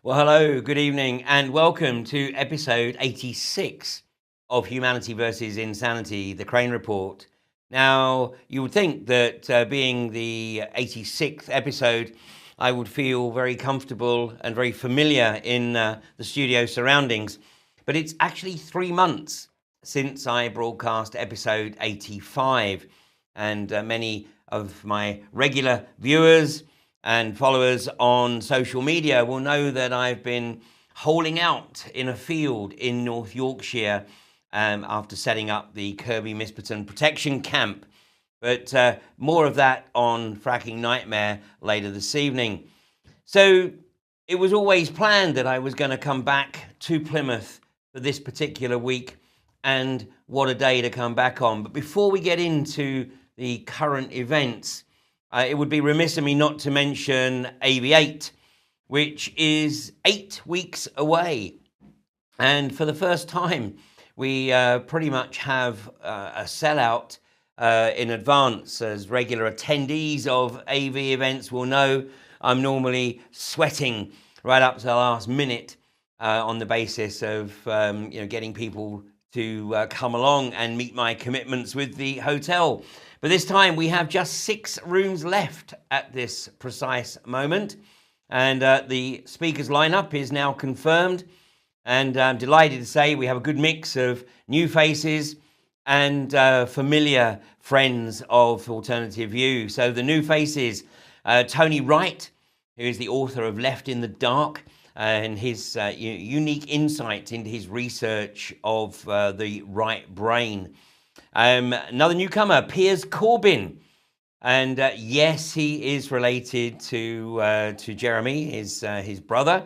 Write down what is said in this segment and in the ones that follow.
Well, hello, good evening, and welcome to episode 86 of Humanity versus Insanity, the Crane Report. Now, you would think that being the 86th episode, I would feel very comfortable and very familiar in the studio surroundings, but it's actually 3 months since I broadcast episode 85, and many of my regular viewers and followers on social media will know that I've been holing out in a field in North Yorkshire after setting up the Kirby Misperton Protection Camp. But more of that on Fracking Nightmare later this evening. So it was always planned that I was going to come back to Plymouth for this particular week, and what a day to come back on. But before we get into the current events, it would be remiss of me not to mention AV8, which is 8 weeks away. And for the first time, we pretty much have a sellout in advance. As regular attendees of AV events will know, I'm normally sweating right up to the last minute on the basis of getting people to come along and meet my commitments with the hotel. But this time we have just 6 rooms left at this precise moment. And the speakers lineup is now confirmed. And I'm delighted to say we have a good mix of new faces and familiar friends of Alternative View. So the new faces, Tony Wright, who is the author of Left in the Dark, and his unique insight into his research of the right brain. Another newcomer, Piers Corbyn, and yes, he is related to Jeremy, his brother,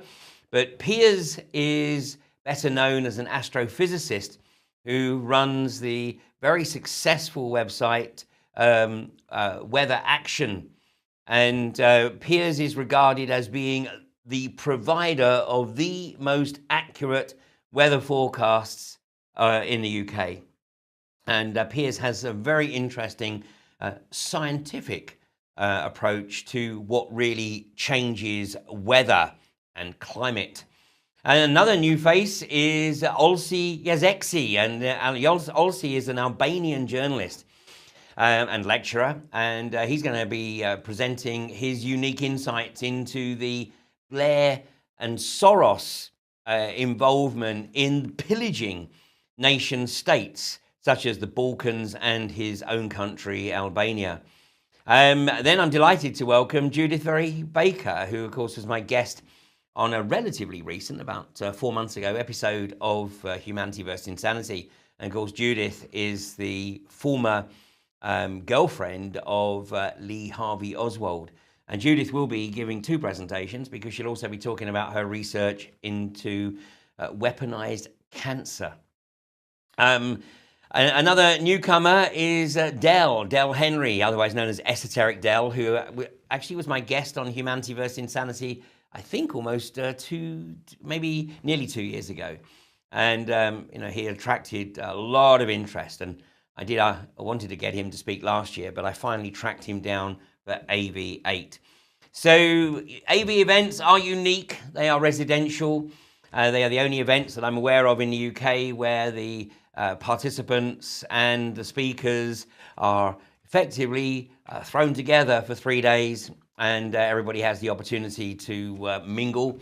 but Piers is better known as an astrophysicist who runs the very successful website Weather Action, and Piers is regarded as being the provider of the most accurate weather forecasts in the UK. And Piers has a very interesting scientific approach to what really changes weather and climate. And another new face is Olsi Yazekci, and Olsi is an Albanian journalist and lecturer, and he's going to be presenting his unique insights into the Blair and Soros involvement in pillaging nation states such as the Balkans and his own country, Albania. Then I'm delighted to welcome Judith Very Baker, who of course was my guest on a relatively recent, about 4 months ago, episode of Humanity vs. Insanity. And of course, Judith is the former girlfriend of Lee Harvey Oswald. And Judith will be giving 2 presentations because she'll also be talking about her research into weaponized cancer. Another newcomer is Del Henry, otherwise known as Esoteric Del, who actually was my guest on Humanity vs. Insanity, I think almost maybe nearly 2 years ago. And he attracted a lot of interest, and I wanted to get him to speak last year, but I finally tracked him down for AV8. So AV events are unique. They are residential. They are the only events that I'm aware of in the UK where the participants and the speakers are effectively thrown together for 3 days, and everybody has the opportunity to mingle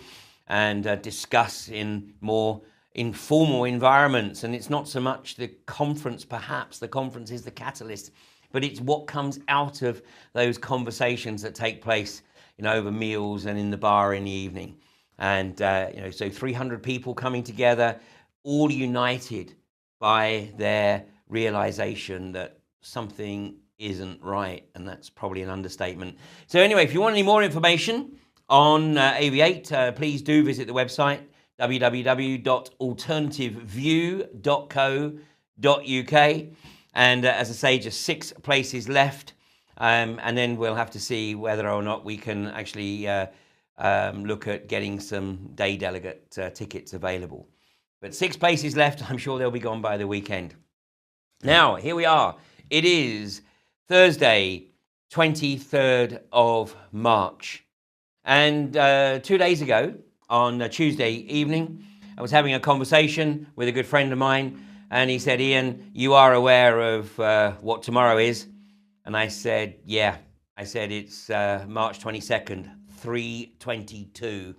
and discuss in more informal environments. And it's not so much the conference, perhaps the conference is the catalyst, but it's what comes out of those conversations that take place over meals and in the bar in the evening. And so 300 people coming together, all united by their realization that something isn't right, and that's probably an understatement. So anyway, if you want any more information on AV8, please do visit the website www.alternativeview.co.uk, and as I say, just 6 places left, and then we'll have to see whether or not we can actually look at getting some day delegate tickets available. But 6 places left. I'm sure they'll be gone by the weekend. Now, here we are. It is Thursday, 23rd of March. And 2 days ago, on a Tuesday evening. I was having a conversation with a good friend of mine, and he said, "Ian, you are aware of what tomorrow is?" And I said, "Yeah." I said, "It's March 22nd, 3:22.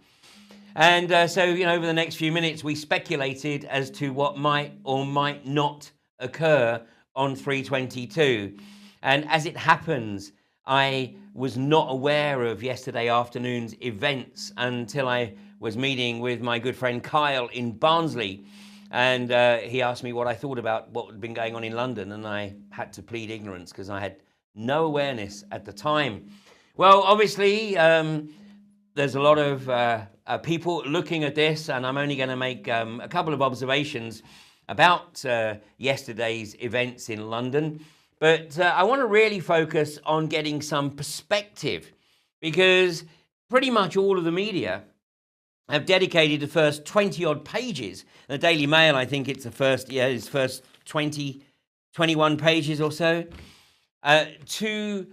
And so, over the next few minutes, we speculated as to what might or might not occur on 3:22. And as it happens, I was not aware of yesterday afternoon's events until I was meeting with my good friend Kyle in Barnsley. And he asked me what I thought about what had been going on in London, and I had to plead ignorance because I had no awareness at the time. Well, obviously, there's a lot of people looking at this, and I'm only going to make a couple of observations about yesterday's events in London. But I want to really focus on getting some perspective, because pretty much all of the media have dedicated the first 20-odd pages. The Daily Mail, I think it's the first 20, 21 pages or so, to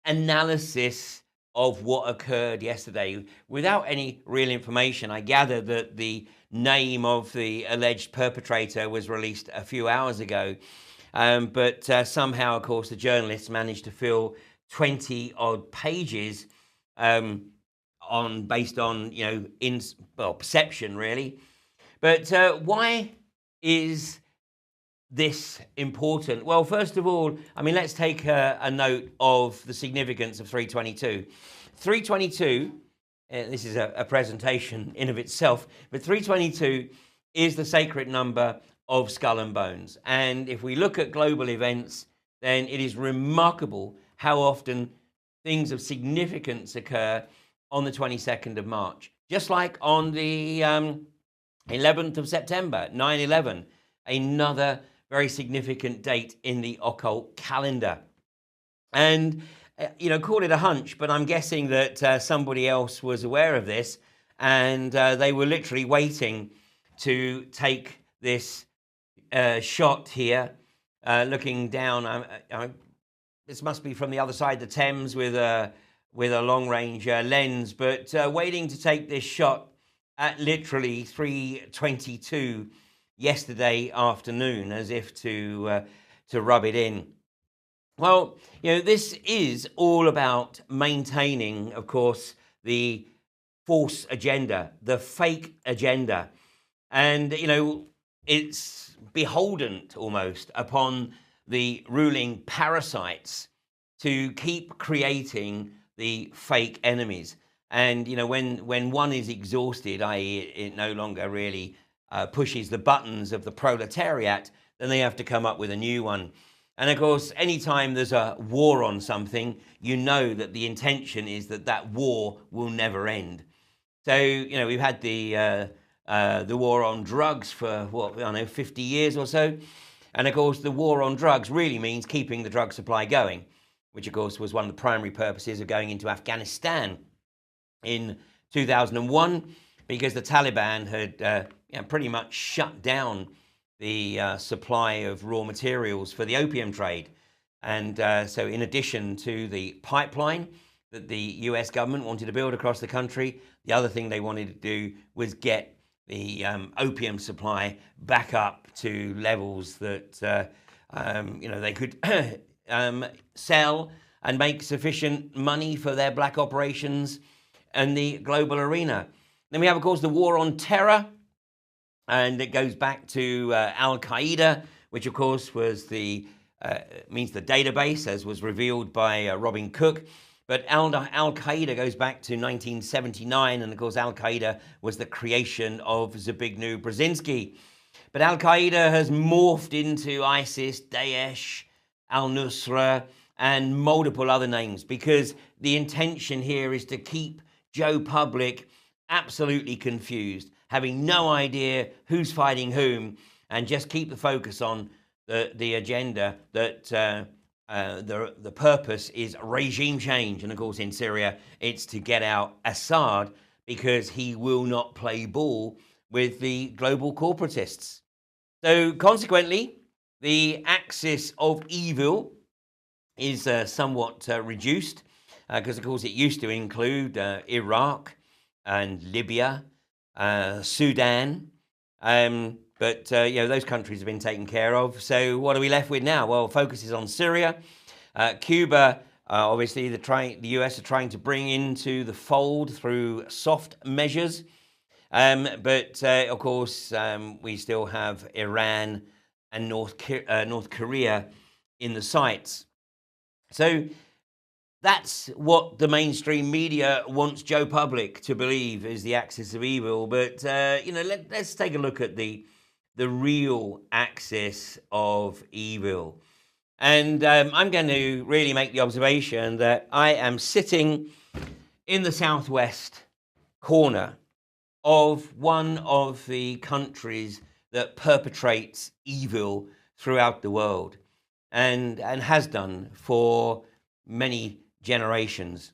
analysis of what occurred yesterday. Without any real information, I gather that the name of the alleged perpetrator was released a few hours ago. But somehow, of course, the journalists managed to fill 20-odd pages based on, perception, really. But why is this important? Well, first of all, let's take a note of the significance of 322. 322, this is a presentation in of itself, but 322 is the sacred number of Skull and Bones. And if we look at global events, then it is remarkable how often things of significance occur on the 22nd of March. Just like on the 11th of September, 9/11, another very significant date in the occult calendar. And, call it a hunch, but I'm guessing that somebody else was aware of this, and they were literally waiting to take this shot here, looking down. This must be from the other side of the Thames with a long-range lens, but waiting to take this shot at literally 3:22 yesterday afternoon, as if to rub it in. Well, this is all about maintaining, of course, the false agenda, the fake agenda. And, it's beholden almost upon the ruling parasites to keep creating the fake enemies. And, when one is exhausted, i.e. it no longer really pushes the buttons of the proletariat, then they have to come up with a new one. And of course, anytime there's a war on something, that the intention is that war will never end. So, we've had the war on drugs for 50 years or so. And of course, the war on drugs really means keeping the drug supply going, which of course was one of the primary purposes of going into Afghanistan in 2001, because the Taliban had pretty much shut down the supply of raw materials for the opium trade. And so in addition to the pipeline that the US government wanted to build across the country, the other thing they wanted to do was get the opium supply back up to levels that they could sell and make sufficient money for their black operations in the global arena. Then we have, of course, the war on terror, and it goes back to Al-Qaeda, which, of course, was means the database, as was revealed by Robin Cook. But Al-Qaeda goes back to 1979, and of course Al-Qaeda was the creation of Zbigniew Brzezinski. But Al-Qaeda has morphed into ISIS, Daesh, Al-Nusra, and multiple other names, because the intention here is to keep Joe Public absolutely confused, having no idea who's fighting whom, and just keep the focus on the agenda that the purpose is regime change. And of course in Syria it's to get out Assad, because he will not play ball with the global corporatists. So consequently, the axis of evil is somewhat reduced, because of course it used to include Iraq and Libya Sudan. But those countries have been taken care of. So what are we left with now? Well, focus is on Syria. Cuba, obviously the US are trying to bring into the fold through soft measures. But of course, we still have Iran and North Korea in the sights. So that's what the mainstream media wants Joe Public to believe is the axis of evil. But let's take a look at the real axis of evil. And I'm going to really make the observation that I am sitting in the southwest corner of one of the countries that perpetrates evil throughout the world and has done for many generations.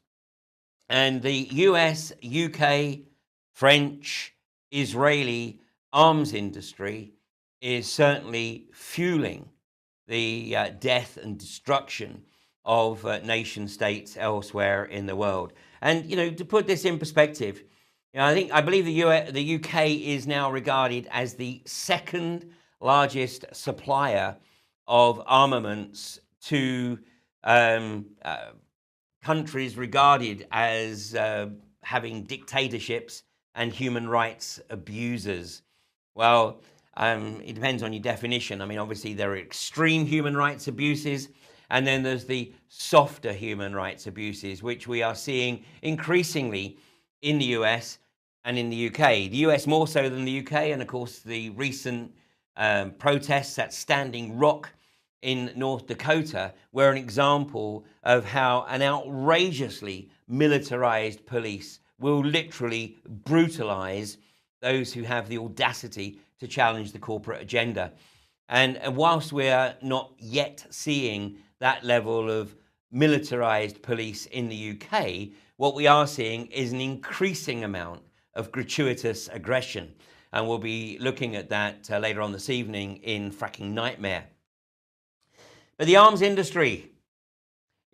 And the US, UK, French, Israeli arms industry is certainly fueling the death and destruction of nation states elsewhere in the world. And to put this in perspective, I believe the UK is now regarded as the second largest supplier of armaments to countries regarded as having dictatorships and human rights abusers. Well, it depends on your definition. I mean, obviously there are extreme human rights abuses, and then there's the softer human rights abuses, which we are seeing increasingly in the US and in the UK. The US more so than the UK, and of course the recent protests at Standing Rock in North Dakota were an example of how an outrageously militarized police will literally brutalize those who have the audacity to challenge the corporate agenda. And whilst we're not yet seeing that level of militarized police in the UK, what we are seeing is an increasing amount of gratuitous aggression. And we'll be looking at that later on this evening in Fracking Nightmare. But the arms industry,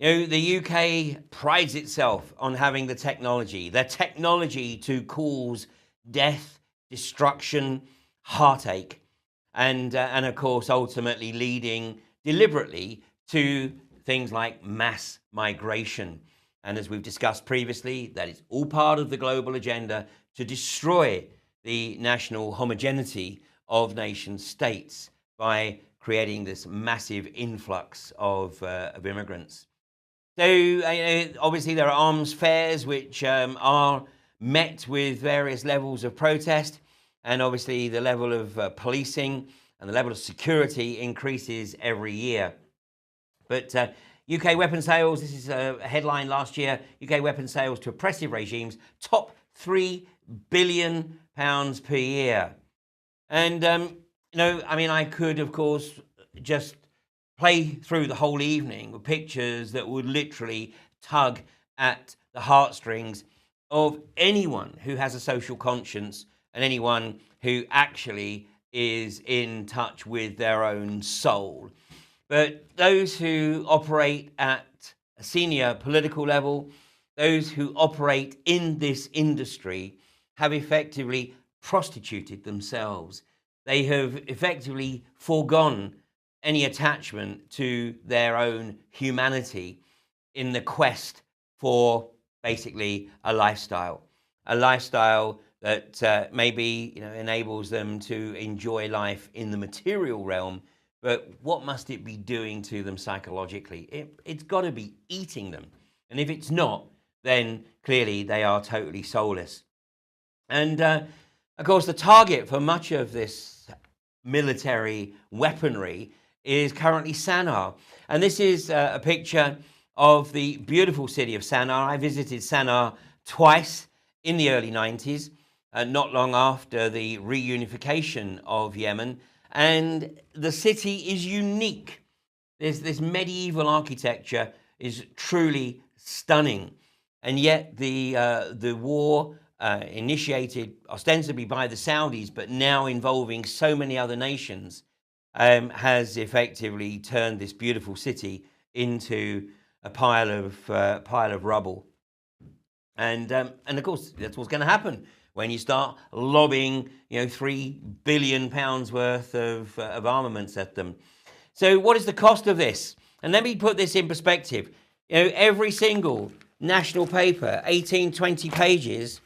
the UK prides itself on having the technology to cause death, destruction, heartache, and of course ultimately leading deliberately to things like mass migration. And as we've discussed previously, that is all part of the global agenda to destroy the national homogeneity of nation states by creating this massive influx of immigrants. So obviously there are arms fairs which are met with various levels of protest, and obviously the level of policing and the level of security increases every year. But UK weapon sales, this is a headline last year, UK weapon sales to oppressive regimes top £3 billion per year. And, I could, of course, just play through the whole evening with pictures that would literally tug at the heartstrings of anyone who has a social conscience and anyone who actually is in touch with their own soul. But those who operate at a senior political level, those who operate in this industry, have effectively prostituted themselves. They have effectively foregone any attachment to their own humanity in the quest for basically a lifestyle that maybe enables them to enjoy life in the material realm. But what must it be doing to them psychologically? It's got to be eating them. And if it's not, then clearly they are totally soulless. And of course, the target for much of this military weaponry is currently Sana'a. And this is a picture of the beautiful city of Sana'a. I visited Sana'a twice in the early 90s, not long after the reunification of Yemen. And the city is unique. This medieval architecture is truly stunning. And yet the war initiated ostensibly by the Saudis, but now involving so many other nations, has effectively turned this beautiful city into a pile of rubble. And of course, that's what's going to happen when you start lobbing, £3 billion worth of armaments at them. So what is the cost of this? And let me put this in perspective. Every single national paper, 18, 20 pages,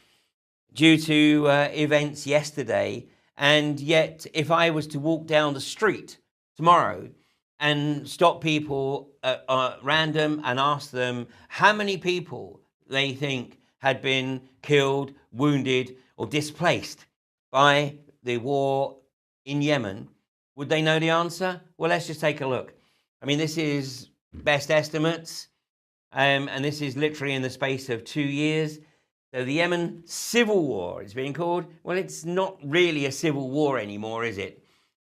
due to events yesterday. And yet, if I was to walk down the street tomorrow and stop people at random and ask them how many people they think had been killed, wounded, or displaced by the war in Yemen, would they know the answer? Well, let's just take a look. I mean, this is best estimates, and this is literally in the space of 2 years. So the Yemen civil war is being called. Well, it's not really a civil war anymore, is it?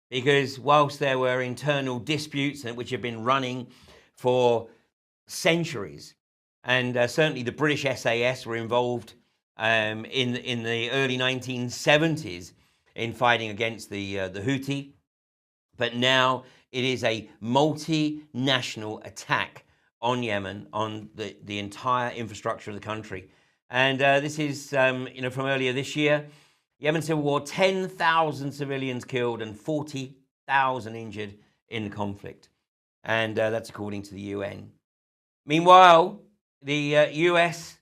Because whilst there were internal disputes which have been running for centuries, and certainly the British SAS were involved in the early 1970s in fighting against the Houthi, but now it is a multinational attack on Yemen, on the entire infrastructure of the country. And this is, from earlier this year. Yemen civil war, 10,000 civilians killed and 40,000 injured in the conflict. And that's according to the UN. Meanwhile, the US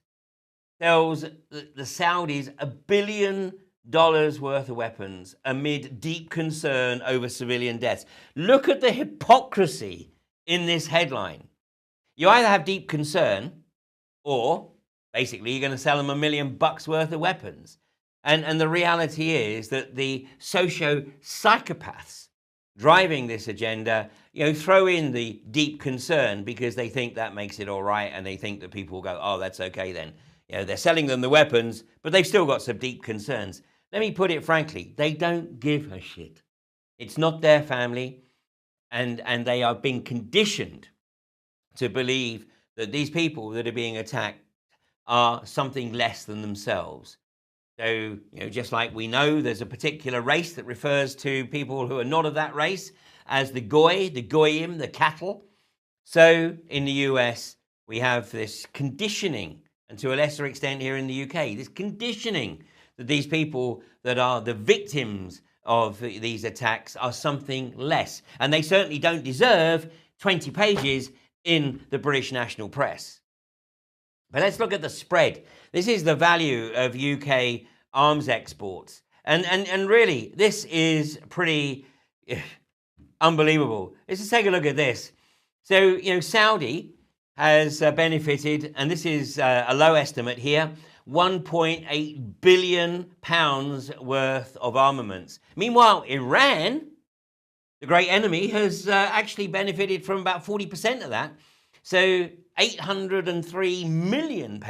sells the Saudis $1 billion worth of weapons amid deep concern over civilian deaths. Look at the hypocrisy in this headline. You either have deep concern, or basically you're going to sell them $1 million worth of weapons. And the reality is that the socio-psychopaths driving this agenda, throw in the deep concern because they think that makes it all right, and they think that people will go, oh, that's okay then. They're selling them the weapons, but they've still got some deep concerns. Let me put it frankly, they don't give a shit. It's not their family, and they are being conditioned to believe that these people that are being attacked are something less than themselves. So, just like we know there's a particular race that refers to people who are not of that race as the goy, the goyim, the cattle. So in the US, we have this conditioning, and to a lesser extent here in the UK, this conditioning that these people that are the victims of these attacks are something less. And they certainly don't deserve 20 pages in the British national press. But let's look at the spread. This is the value of UK arms exports. And really, this is pretty unbelievable. Let's just take a look at this. So, Saudi has benefited, and this is a low estimate here, £1.8 billion worth of armaments. Meanwhile, Iran, the great enemy, has actually benefited from about 40% of that. So £803 million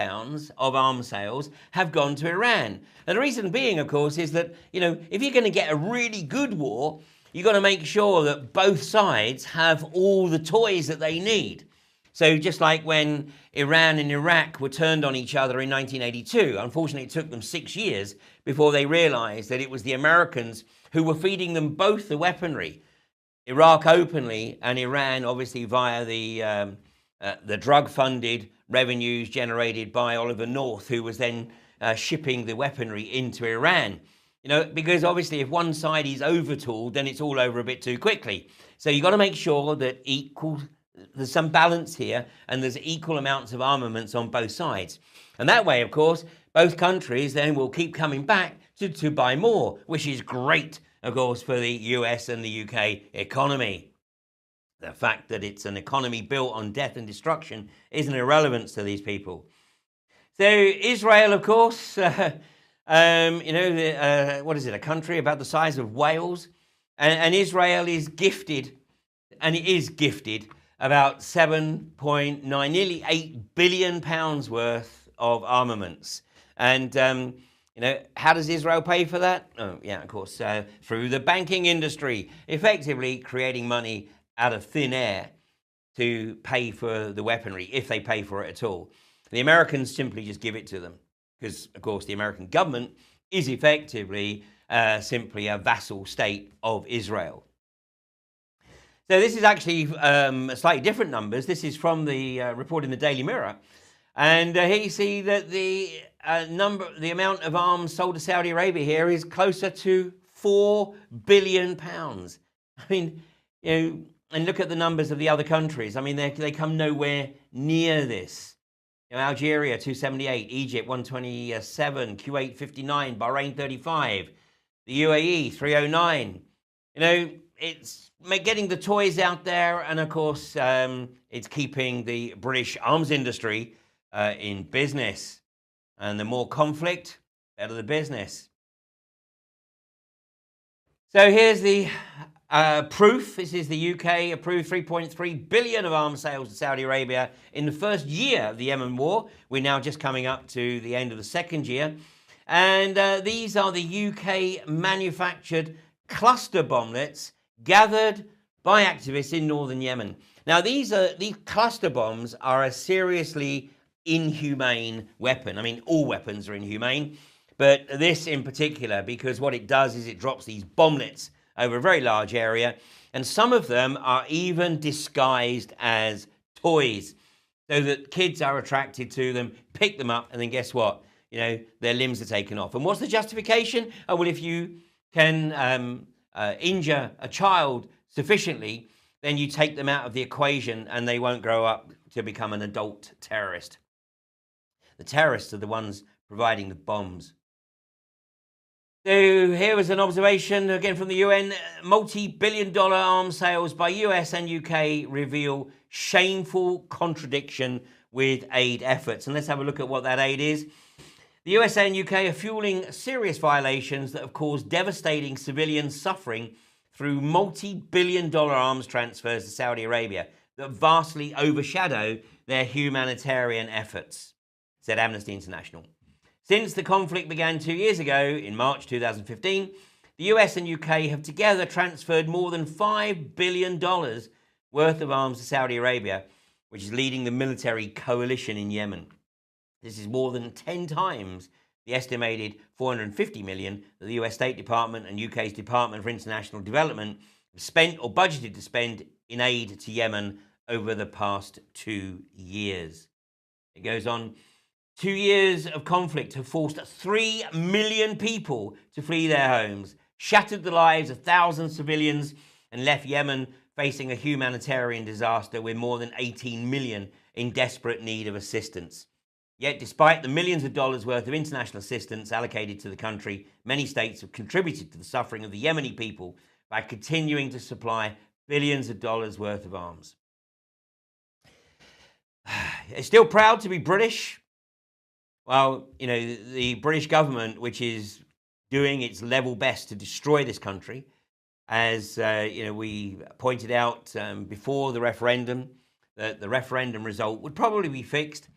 of arms sales have gone to Iran. And the reason being, of course, is that, if you're going to get a really good war, you've got to make sure that both sides have all the toys that they need. So just like when Iran and Iraq were turned on each other in 1982, unfortunately it took them 6 years before they realized that it was the Americans who were feeding them both the weaponry. Iraq openly, and Iran obviously via the drug-funded revenues generated by Oliver North, who was then shipping the weaponry into Iran. Because obviously if one side is overtooled, then it's all over a bit too quickly. So you've got to make sure that there's some balance here, and there's equal amounts of armaments on both sides. And that way, of course, both countries then will keep coming back to buy more, which is great, of course, for the US and the UK economy. The fact that it's an economy built on death and destruction is an irrelevance to these people. So Israel, of course, what is it, a country about the size of Wales? And Israel is gifted, and it is gifted, about 7.9, nearly £8 billion worth of armaments. And, how does Israel pay for that? Oh, yeah, of course, through the banking industry, effectively creating money out of thin air to pay for the weaponry, if they pay for it at all. The Americans simply just give it to them because, of course, the American government is effectively simply a vassal state of Israel. So this is actually slightly different numbers. This is from the report in the Daily Mirror. And here you see that the amount of arms sold to Saudi Arabia here is closer to £4 billion. I mean, and look at the numbers of the other countries. I mean, they come nowhere near this. Algeria 278, Egypt 127, Kuwait 59, Bahrain 35, the UAE 309. It's getting the toys out there, and of course, it's keeping the British arms industry in business. And the more conflict, better the business. So here's the proof. This is the UK approved 3.3 billion of arms sales to Saudi Arabia in the first year of the Yemen war. We're now just coming up to the end of the second year. And these are the UK manufactured cluster bomblets gathered by activists in northern Yemen. Now, these cluster bombs are a seriously inhumane weapon. I mean, all weapons are inhumane, but this in particular, because what it does is it drops these bomblets over a very large area, and some of them are even disguised as toys, so that kids are attracted to them, pick them up, and then guess what? Their limbs are taken off. And what's the justification? Oh, well, if you can injure a child sufficiently, then you take them out of the equation and they won't grow up to become an adult terrorist. The terrorists are the ones providing the bombs. So here was an observation, again from the UN. Multi-billion-dollar arms sales by US and UK reveal shameful contradiction with aid efforts. And let's have a look at what that aid is. The USA and UK are fueling serious violations that have caused devastating civilian suffering through multi-billion-dollar arms transfers to Saudi Arabia that vastly overshadow their humanitarian efforts, said Amnesty International. Since the conflict began 2 years ago, in March 2015, the US and UK have together transferred more than $5 billion worth of arms to Saudi Arabia, which is leading the military coalition in Yemen. This is more than 10 times the estimated $450 million that the US State Department and UK's Department for International Development have spent or budgeted to spend in aid to Yemen over the past 2 years. It goes on. 2 years of conflict have forced 3 million people to flee their homes, shattered the lives of thousands of civilians, and left Yemen facing a humanitarian disaster with more than 18 million in desperate need of assistance. Yet, despite the millions of dollars worth of international assistance allocated to the country, many states have contributed to the suffering of the Yemeni people by continuing to supply billions of dollars worth of arms. They're still proud to be British. Well, the British government, which is doing its level best to destroy this country, as we pointed out before the referendum, that the referendum result would probably be fixed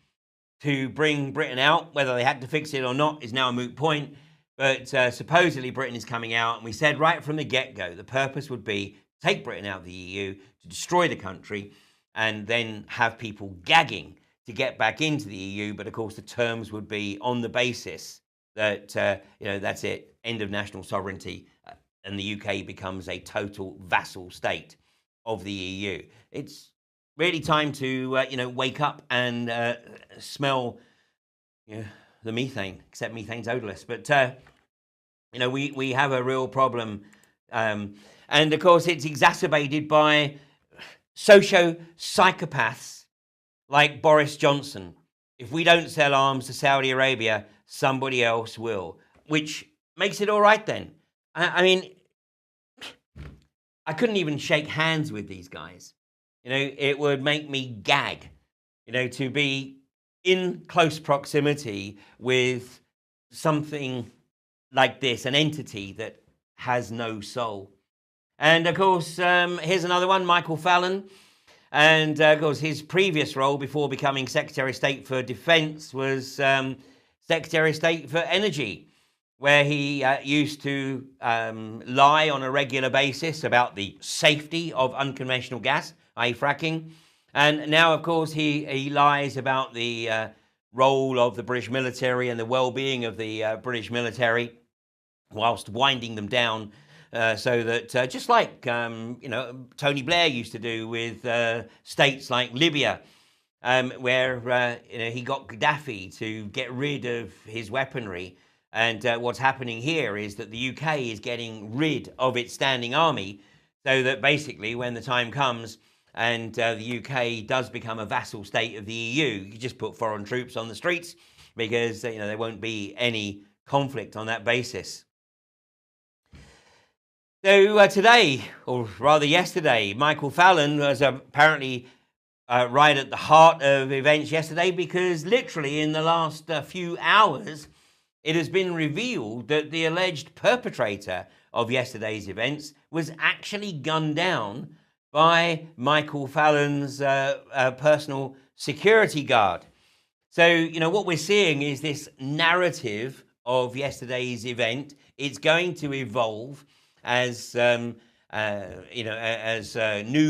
to bring Britain out. Whether they had to fix it or not is now a moot point, but supposedly Britain is coming out, and we said right from the get-go the purpose would be to take Britain out of the EU, to destroy the country, and then have people gagging to get back into the EU. But of course the terms would be on the basis that that's it, end of national sovereignty, and the UK becomes a total vassal state of the EU. It's really time to wake up and smell the methane, except methane's odorless. But we have a real problem, and of course it's exacerbated by socio-psychopaths like Boris Johnson. If we don't sell arms to Saudi Arabia, somebody else will, which makes it all right then. I mean, I couldn't even shake hands with these guys. It would make me gag, to be in close proximity with something like this, an entity that has no soul. And of course, here's another one, Michael Fallon. And of course, his previous role before becoming Secretary of State for Defense was Secretary of State for Energy, where he used to lie on a regular basis about the safety of unconventional gas, i.e. fracking. And now, of course, he lies about the role of the British military and the well-being of the British military, whilst winding them down, so that just like Tony Blair used to do with states like Libya, where he got Gaddafi to get rid of his weaponry. And what's happening here is that the UK is getting rid of its standing army, so that basically when the time comes and the UK does become a vassal state of the EU, you just put foreign troops on the streets, because there won't be any conflict on that basis. So today, or rather yesterday, Michael Fallon was apparently right at the heart of events yesterday, because literally in the last few hours, it has been revealed that the alleged perpetrator of yesterday's events was actually gunned down by Michael Fallon's personal security guard. So, what we're seeing is this narrative of yesterday's event. It's going to evolve as new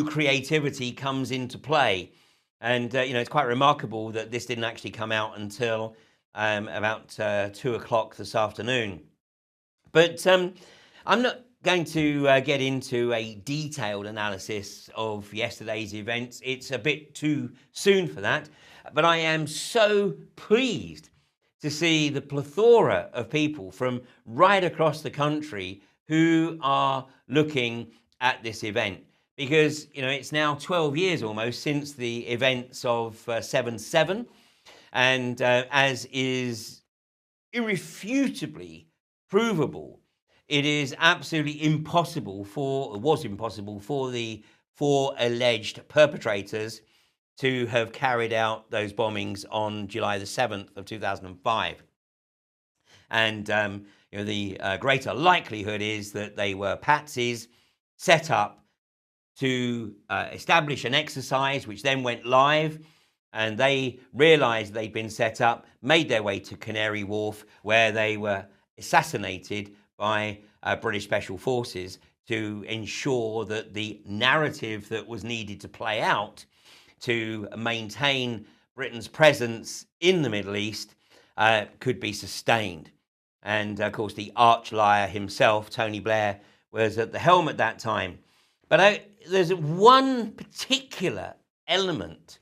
creativity comes into play. And, it's quite remarkable that this didn't actually come out until about 2 o'clock this afternoon. But I'm not going to get into a detailed analysis of yesterday's events. It's a bit too soon for that. But I am so pleased to see the plethora of people from right across the country who are looking at this event. Because, it's now 12 years almost since the events of 7/7. And as is irrefutably provable, it is absolutely impossible was impossible for the 4 alleged perpetrators to have carried out those bombings on July the 7th of 2005. And the greater likelihood is that they were patsies set up to establish an exercise, which then went live, and they realized they'd been set up, made their way to Canary Wharf, where they were assassinated by British Special Forces to ensure that the narrative that was needed to play out to maintain Britain's presence in the Middle East could be sustained. And of course, the arch liar himself, Tony Blair, was at the helm at that time. But there's one particular element,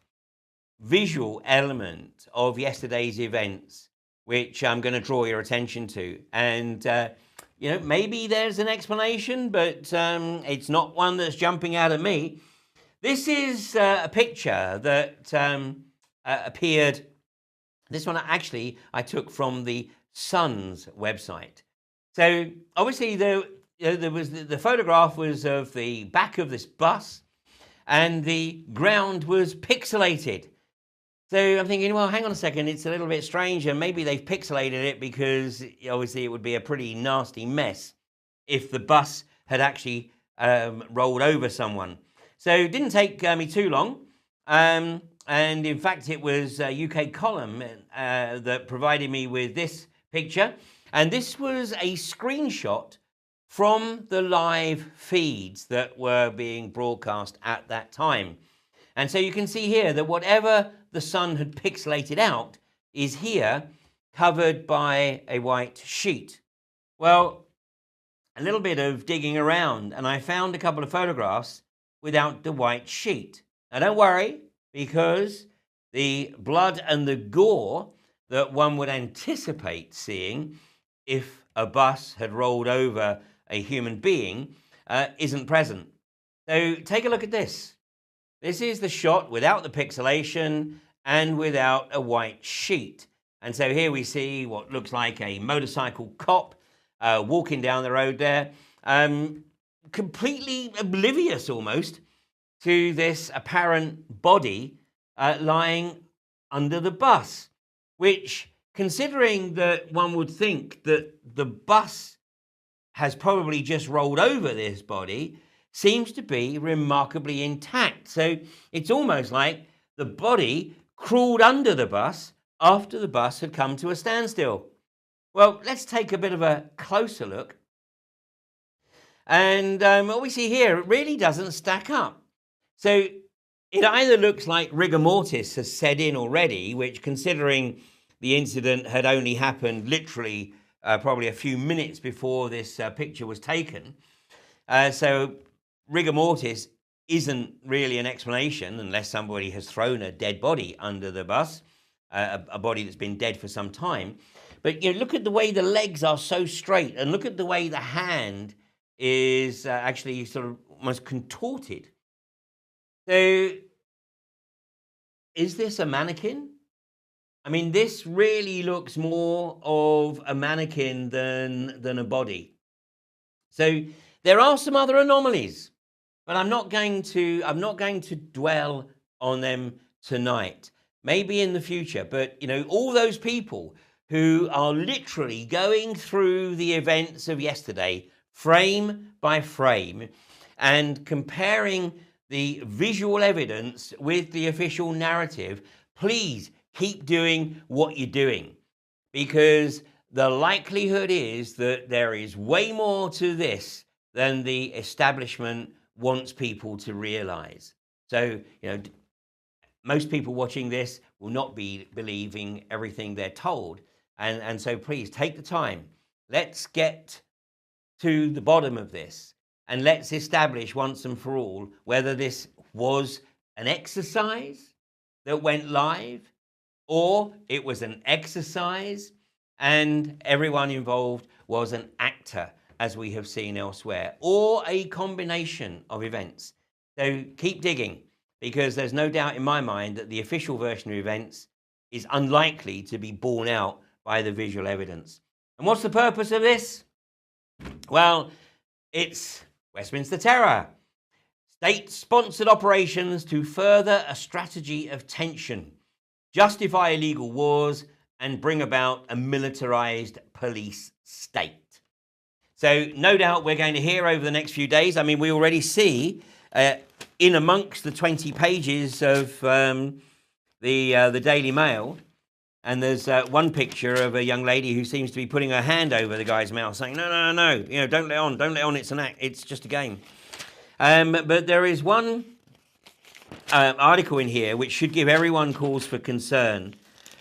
visual element of yesterday's events, which I'm going to draw your attention to. And, maybe there's an explanation, but it's not one that's jumping out at me. This is a picture that appeared. This one actually I took from the Sun's website. So obviously there was the photograph was of the back of this bus, and the ground was pixelated. So I'm thinking, well, hang on a second, it's a little bit strange, and maybe they've pixelated it because obviously it would be a pretty nasty mess if the bus had actually rolled over someone. So it didn't take me too long. And in fact, it was a UK column that provided me with this picture. And this was a screenshot from the live feeds that were being broadcast at that time. And so you can see here that whatever the Sun had pixelated out is here covered by a white sheet. Well, a little bit of digging around, and I found a couple of photographs without the white sheet. Now don't worry, because the blood and the gore that one would anticipate seeing if a bus had rolled over a human being isn't present. So take a look at this. This is the shot without the pixelation and without a white sheet. And so here we see what looks like a motorcycle cop walking down the road there, completely oblivious almost to this apparent body lying under the bus, which, considering that one would think that the bus has probably just rolled over this body, seems to be remarkably intact. So it's almost like the body crawled under the bus after the bus had come to a standstill. Well, let's take a bit of a closer look. And what we see here, it really doesn't stack up. So it either looks like rigor mortis has set in already, which, considering the incident had only happened literally probably a few minutes before this picture was taken. So rigor mortis isn't really an explanation unless somebody has thrown a dead body under the bus, a body that's been dead for some time. But look at the way the legs are so straight, and look at the way the hand is actually sort of almost contorted. So, is this a mannequin? I mean, this really looks more of a mannequin than a body. So there are some other anomalies, but I'm not going to dwell on them tonight. Maybe in the future, but all those people who are literally going through the events of yesterday, frame by frame, and comparing the visual evidence with the official narrative, please keep doing what you're doing, because the likelihood is that there is way more to this than the establishment wants people to realize. So, most people watching this will not be believing everything they're told. And so please take the time. Let's get to the bottom of this, and let's establish once and for all whether this was an exercise that went live, or it was an exercise and everyone involved was an actor, as we have seen elsewhere, or a combination of events. So keep digging, because there's no doubt in my mind that the official version of events is unlikely to be borne out by the visual evidence. And what's the purpose of this? Well, it's Westminster Terror. State-sponsored operations to further a strategy of tension, justify illegal wars, and bring about a militarized police state. So no doubt we're going to hear over the next few days. I mean, we already see in amongst the 20 pages of the Daily Mail, and there's one picture of a young lady who seems to be putting her hand over the guy's mouth, saying, no, don't let on, it's an act, it's just a game. But there is one article in here which should give everyone cause for concern.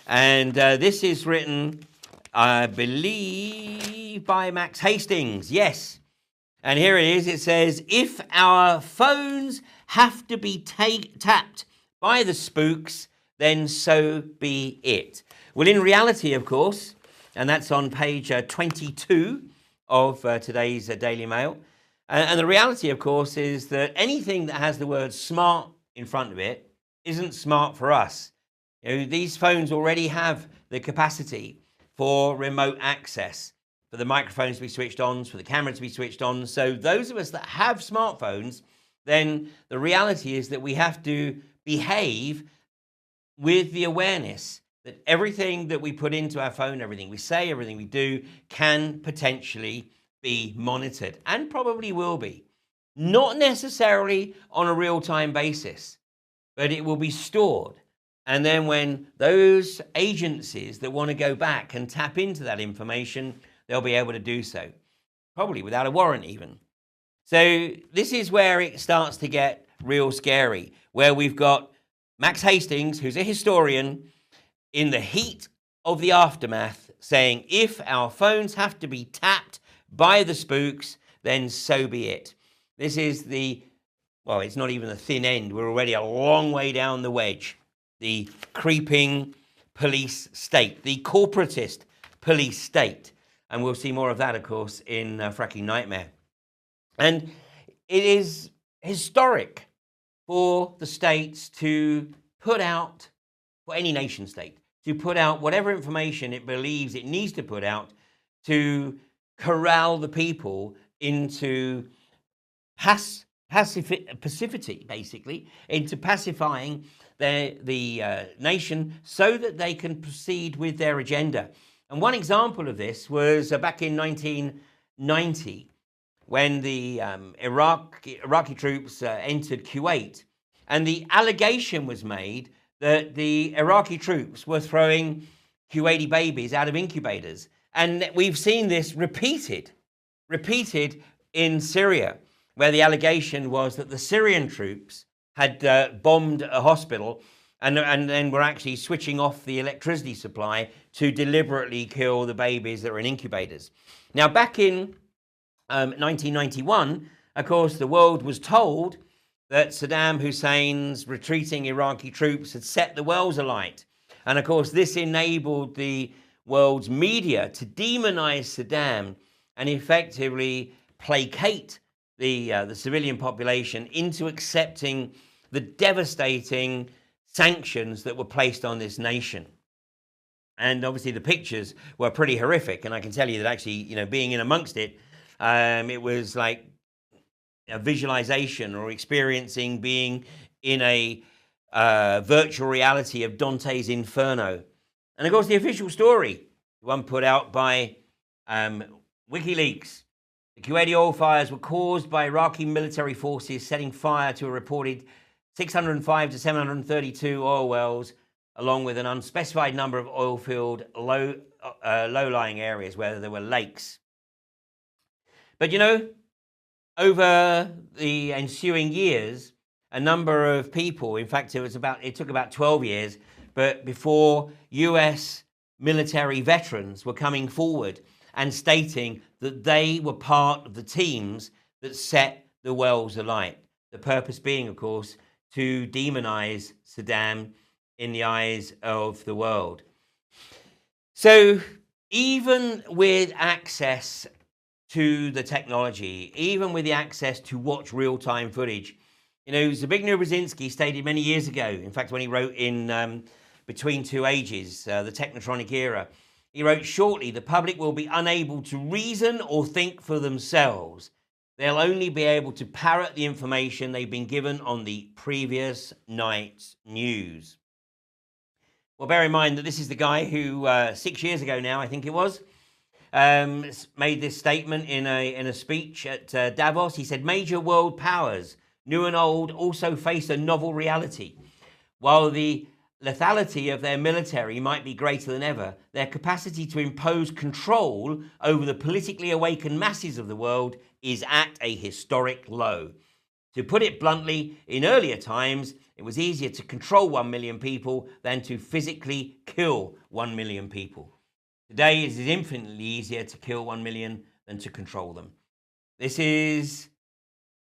And this is written, I believe, by Max Hastings. Yes. And here it is. It says, if our phones have to be tapped by the spooks, then so be it. Well, in reality, of course, and that's on page 22 of today's Daily Mail. And the reality, of course, is that anything that has the word smart in front of it isn't smart for us. These phones already have the capacity for remote access, for the microphones to be switched on, for the camera to be switched on. So those of us that have smartphones, then the reality is that we have to behave with the awareness that everything that we put into our phone, everything we say, everything we do, can potentially be monitored, and probably will be. Not necessarily on a real-time basis, but it will be stored. And then when those agencies that want to go back and tap into that information, they'll be able to do so, probably without a warrant even. So this is where it starts to get real scary, where we've got Max Hastings, who's a historian, in the heat of the aftermath, saying, if our phones have to be tapped by the spooks, then so be it. This is well, it's not even the thin end. We're already a long way down the wedge. The creeping police state, the corporatist police state. And we'll see more of that, of course, in Fracking Nightmare. And it is historic for the states to put out, for any nation state, to put out whatever information it believes it needs to put out to corral the people into passivity, basically, into pacifying the nation so that they can proceed with their agenda. And one example of this was back in 1990, when the Iraqi troops entered Kuwait, and the allegation was made that the Iraqi troops were throwing Kuwaiti babies out of incubators. And we've seen this repeated in Syria, where the allegation was that the Syrian troops had bombed a hospital and then were actually switching off the electricity supply to deliberately kill the babies that were in incubators. Now, back in 1991, of course, the world was told that Saddam Hussein's retreating Iraqi troops had set the world alight. And of course, this enabled the world's media to demonize Saddam and effectively placate the civilian population into accepting the devastating sanctions that were placed on this nation. And obviously the pictures were pretty horrific. And I can tell you that actually, being in amongst it, it was like a visualization or experiencing being in a virtual reality of Dante's Inferno. And of course, the official story, one put out by WikiLeaks, the Kuwaiti oil fires were caused by Iraqi military forces setting fire to a reported 605 to 732 oil wells, along with an unspecified number of oil-filled low-lying areas where there were lakes. But over the ensuing years, a number of people, in fact, it took about 12 years, but before US military veterans were coming forward and stating that they were part of the teams that set the wells alight. The purpose being, of course, to demonize Saddam in the eyes of the world. So even with access to the technology, even with the access to watch real-time footage, Zbigniew Brzezinski stated many years ago, in fact, when he wrote in Between Two Ages, the Technotronic Era, he wrote, "Shortly, the public will be unable to reason or think for themselves. They'll only be able to parrot the information they've been given on the previous night's news." Well, bear in mind that this is the guy who 6 years ago now, I think it was, made this statement in a speech at Davos. He said, "Major world powers, new and old, also face a novel reality. While the lethality of their military might be greater than ever, their capacity to impose control over the politically awakened masses of the world is at a historic low. To put it bluntly, in earlier times, it was easier to control 1 million people than to physically kill 1 million people. Today, it is infinitely easier to kill 1 million than to control them." This is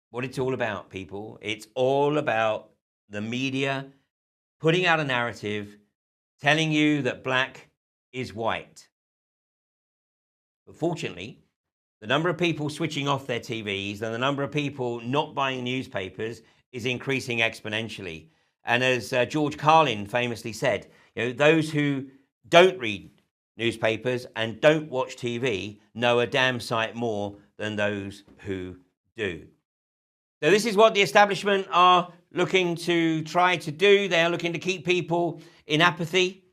what it's all about, people. It's all about the media putting out a narrative, telling you that black is white. But fortunately, the number of people switching off their TVs and the number of people not buying newspapers is increasing exponentially. And as George Carlin famously said, those who don't read newspapers and don't watch TV know a damn sight more than those who do. So this is what the establishment are looking to try to do. They are looking to keep people in apathy.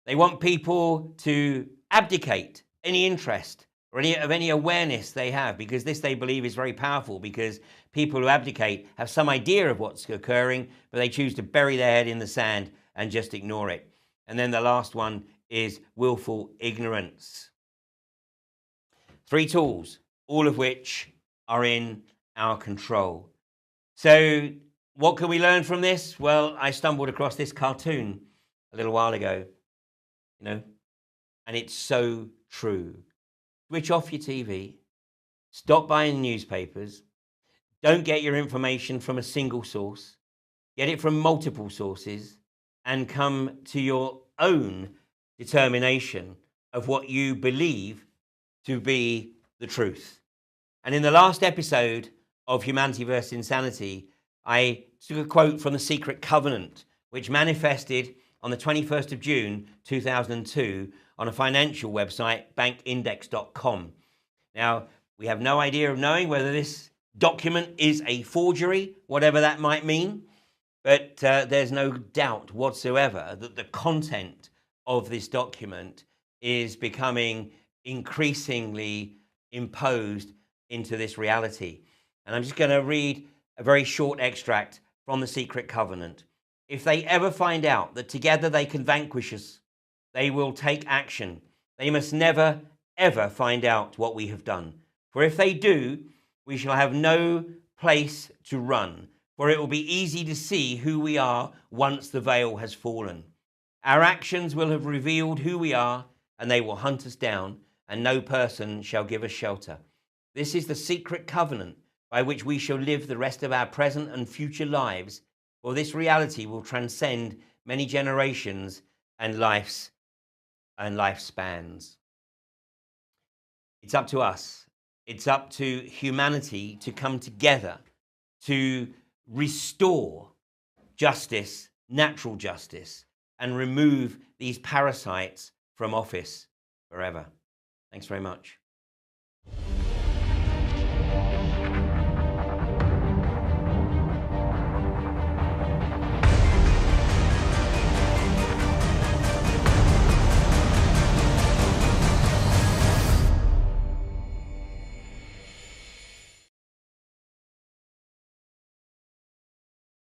They want people to abdicate any interest or any awareness they have, because this, they believe, is very powerful, because people who abdicate have some idea of what's occurring, but they choose to bury their head in the sand and just ignore it. And then the last one is willful ignorance. 3 tools, all of which are in our control. So what can we learn from this? Well, I stumbled across this cartoon a little while ago, and it's so true. Switch off your TV, stop buying newspapers, don't get your information from a single source, get it from multiple sources, and come to your own determination of what you believe to be the truth. And in the last episode of Humanity versus Insanity, I took a quote from the Secret Covenant, which manifested on the 21st of June, 2002, on a financial website, bankindex.com. Now, we have no idea of knowing whether this document is a forgery, whatever that might mean, but there's no doubt whatsoever that the content of this document is becoming increasingly imposed into this reality. And I'm just going to read a very short extract from the Secret Covenant. "If they ever find out that together they can vanquish us, they will take action. They must never, ever find out what we have done. For if they do, we shall have no place to run, for it will be easy to see who we are once the veil has fallen. Our actions will have revealed who we are, and they will hunt us down, and no person shall give us shelter. This is the secret covenant by which we shall live the rest of our present and future lives, for this reality will transcend many generations and lifespans. It's up to us. It's up to humanity to come together to restore justice, natural justice, and remove these parasites from office forever. Thanks very much.